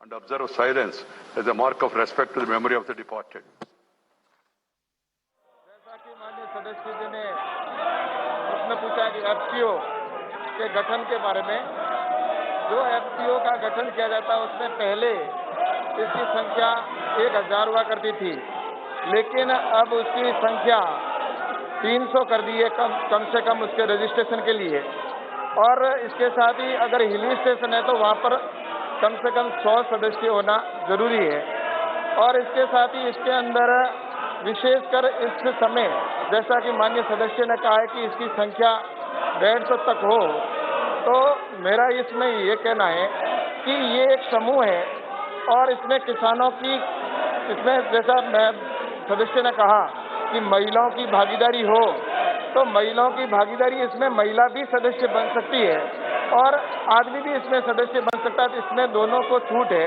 and observe silence as a mark of respect to the memory of the departed. जैसा कि माननीय सदस्य जी ने प्रश्न पूछा कि एफसीओ के गठन के बारे में, जो एफसीओ का गठन किया जाता है उसमें पहले इसकी संख्या 1000 हुआ करती थी, लेकिन अब उसकी संख्या 300 कर दी है कम से कम उसके रजिस्ट्रेशन के लिए। और इसके साथ ही अगर हिली स्टेशन है तो वहाँ पर कम से कम 100 सदस्य होना जरूरी है। और इसके साथ ही इसके अंदर विशेषकर इस समय जैसा कि माननीय सदस्य ने कहा है कि इसकी संख्या 150 तक हो, तो मेरा इसमें ये कहना है कि ये एक समूह है और इसमें किसानों की, इसमें जैसा मैं सदस्य ने कहा कि महिलाओं की भागीदारी हो, तो महिलाओं की भागीदारी, इसमें महिला भी सदस्य बन सकती है और आदमी भी इसमें सदस्य बन सकता है, तो इसमें दोनों को छूट है।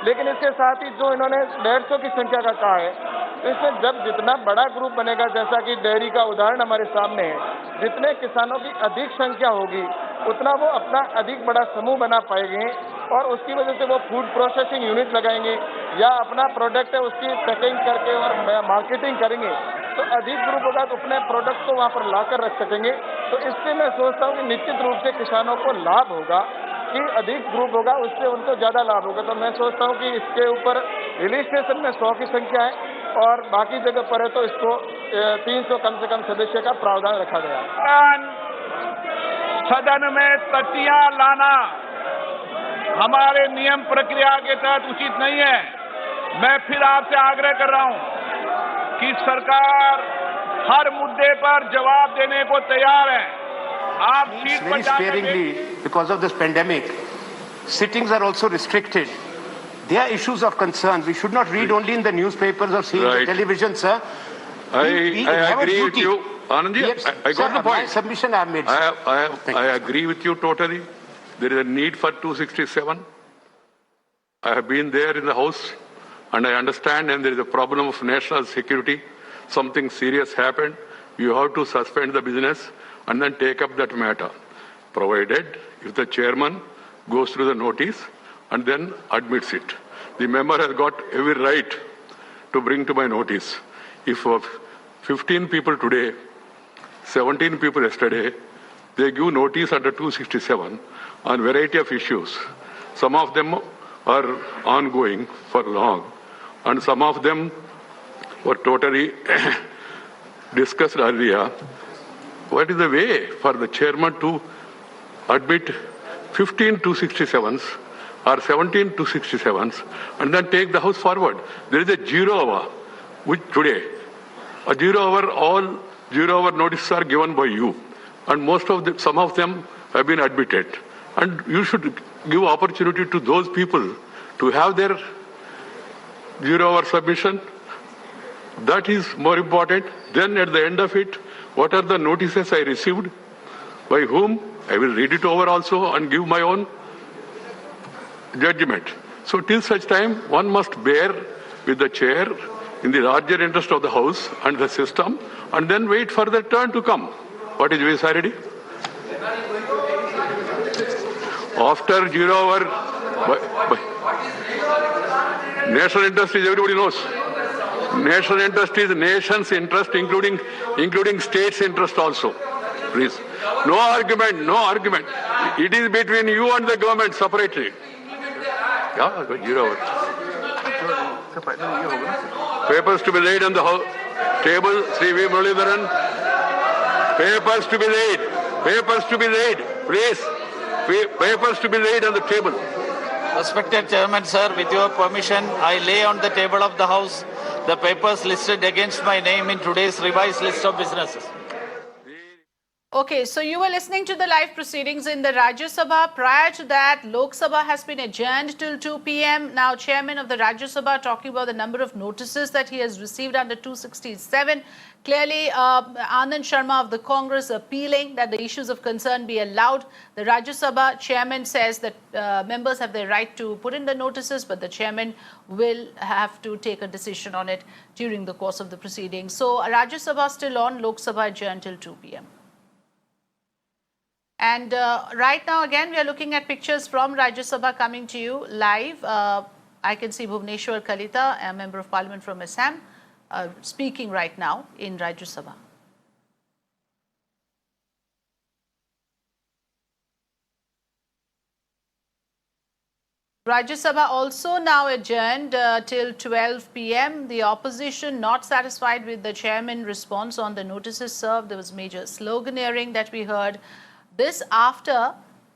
लेकिन इसके साथ ही जो इन्होंने 150 की संख्या का कहा है, तो इसमें जब जितना बड़ा ग्रुप बनेगा, जैसा कि डेयरी का उदाहरण हमारे सामने है, जितने किसानों की अधिक संख्या होगी उतना वो अपना अधिक बड़ा समूह बना पाएंगे और उसकी वजह से वो फूड प्रोसेसिंग यूनिट लगाएंगे या अपना प्रोडक्ट है उसकी पैकिंग करके और मार्केटिंग करेंगे, तो अधिक ग्रुप होगा तो अपने प्रोडक्ट को वहाँ पर ला कर रख सकेंगे। तो इससे मैं सोचता हूँ कि निश्चित रूप से किसानों को लाभ होगा कि अधिक ग्रुप होगा, उससे उनको ज़्यादा लाभ होगा। तो मैं सोचता हूँ कि इसके ऊपर हिली स्टेशन में 100 की संख्या है और बाकी जगह पर है तो इसको 300 कम से कम सदस्य का प्रावधान रखा गया है। सदन में तथ्यां लाना हमारे नियम प्रक्रिया के तहत उचित नहीं है। मैं फिर आपसे आग्रह कर रहा हूं कि सरकार हर मुद्दे पर जवाब देने को तैयार है। आप सीट पर sparingly because of this pandemic, sittings are also restricted. There are issues of concern. We should not read only in the newspapers or see the television, sir. I agree with you. Anand ji, Yes, I got sir, the point. my submission I have made. I agree with you totally. There is a need for 267. I have been there in the House and I understand, and there is a problem of national security. Something serious happened. You have to suspend the business and then take up that matter, provided if the chairman goes through the notice and then admits it. The member has got every right to bring to my notice. If 15 people today, 17 people yesterday, they give notice under 267 on variety of issues. Some of them are ongoing for long, and some of them were totally discussed earlier. What is the way for the chairman to admit 15 267s or 17 267s and then take the House forward? There is a 0 hour, which today, a 0 hour, all 0 hour notices are given by you, and most of them, some of them have been admitted, and you should give opportunity to those people to have their 0 hour submission. That is more important. Then at the end of it, what are the notices I received, by whom? I will read it over also and give my own judgment. So till such time, one must bear with the chair in the larger interest of the House and the system, and then wait for the turn to come. What is Vesaredi? After 0 hour, national interest is, everybody knows. National interest is nation's interest, including states' interest also. Please. No argument, no argument. It is between you and the government separately. Yeah, 0 hour. Papers to be laid on the table, Sri V. Muralidharan. Papers to be laid. Papers to be laid. Please. Papers to be laid on the table. Respected Chairman, sir, with your permission, I lay on the table of the House the papers listed against my name in today's revised list of businesses. Okay, so you were listening to the live proceedings in the Rajya Sabha. Prior to that, Lok Sabha has been adjourned till 2 p.m. Now, Chairman of the Rajya Sabha talking about the number of notices that he has received under 267. Clearly, Anand Sharma of the Congress appealing that the issues of concern be allowed. The Rajya Sabha chairman says that members have the right to put in the notices, but the chairman will have to take a decision on it during the course of the proceedings. So, Rajya Sabha still on, Lok Sabha adjourned till 2 p.m. And right now, again, we are looking at pictures from Rajya Sabha coming to you live. I can see Bhuvneshwar Kalita, a member of parliament from Assam, speaking right now in Rajya Sabha. Rajya Sabha also now adjourned till 12 p.m. The opposition not satisfied with the chairman's response on the notices served. There was major sloganeering that we heard. This after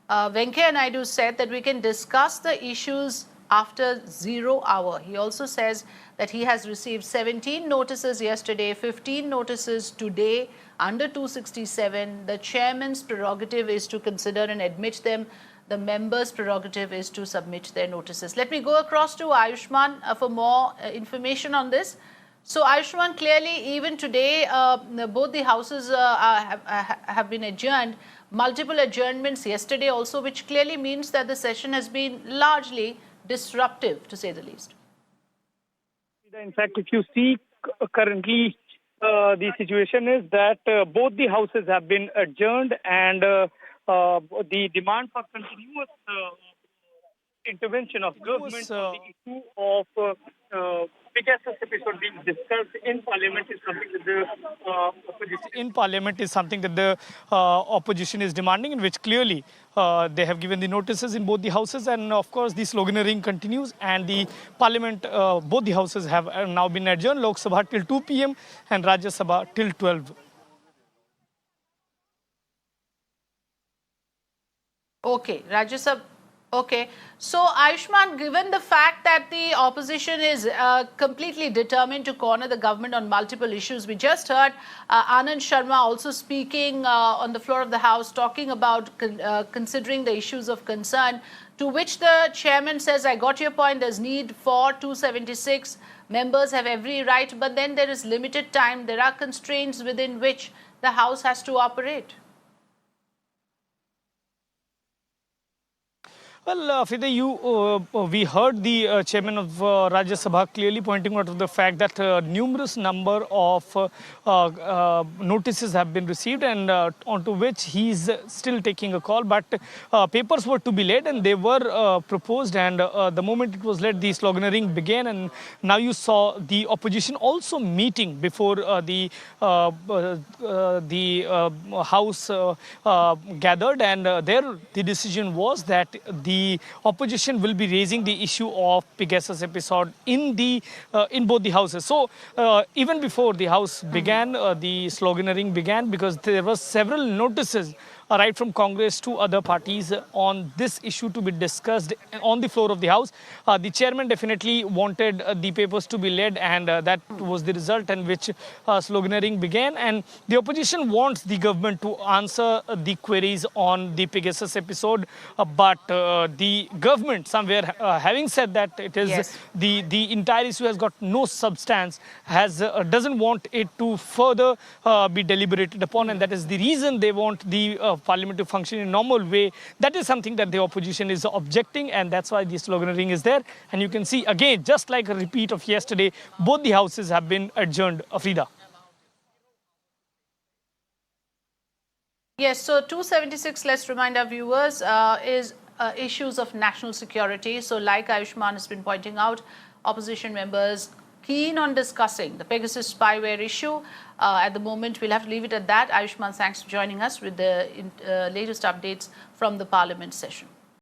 Venkaiah Naidu said that we can discuss the issues after 0 hour. He also says that he has received 17 notices yesterday, 15 notices today under 267. The chairman's prerogative is to consider and admit them. The members' prerogative is to submit their notices. Let me go across to Ayushman for more information on this. So, Ayushman, clearly, even today, both the houses have been adjourned. Multiple adjournments yesterday also, which clearly means that the session has been largely disruptive, to say the least. In fact, if you see currently, the situation is that both the houses have been adjourned, and the demand for continuous intervention of government on the issue of Pegasus episode being discussed in Parliament is something that the opposition is demanding, in which clearly they have given the notices in both the houses, and of course the sloganeering continues, and the Parliament, both the houses have now been adjourned. Lok Sabha till 2 p.m. and Rajya Sabha till 12. Okay, Rajya Sabha. Okay, so Ayushman, given the fact that the opposition is completely determined to corner the government on multiple issues, we just heard Anand Sharma also speaking on the floor of the House, talking about considering the issues of concern, to which the chairman says, I got your point, there's need for 276, members have every right, but then there is limited time, there are constraints within which the House has to operate. Well, Fida, we heard the chairman of Rajya Sabha clearly pointing out of the fact that numerous number of notices have been received, and onto which he is still taking a call. But papers were to be laid, and they were proposed, and the moment it was laid, the sloganeering began, and now you saw the opposition also meeting before the House gathered, and there the decision was that the opposition will be raising the issue of Pegasus episode in both the houses. So even before the House began, the sloganeering began, because there were several notices right from Congress to other parties on this issue to be discussed on the floor of the House. The chairman definitely wanted the papers to be laid, and that was the result in which sloganeering began. And the opposition wants the government to answer the queries on the Pegasus episode, but the government somewhere, having said that it is the entire issue has got no substance, doesn't want it to further be deliberated upon, and that is the reason they want the Parliament to function in a normal way. That is something that the opposition is objecting, and that's why the sloganeering is there. And you can see again, just like a repeat of yesterday, both the houses have been adjourned. Afrida. Yes, so 276, let's remind our viewers, is issues of national security. So like Ayushman has been pointing out, opposition members keen on discussing the Pegasus spyware issue. At the moment, we'll have to leave it at that. Ayushman, thanks for joining us with the latest updates from the Parliament session.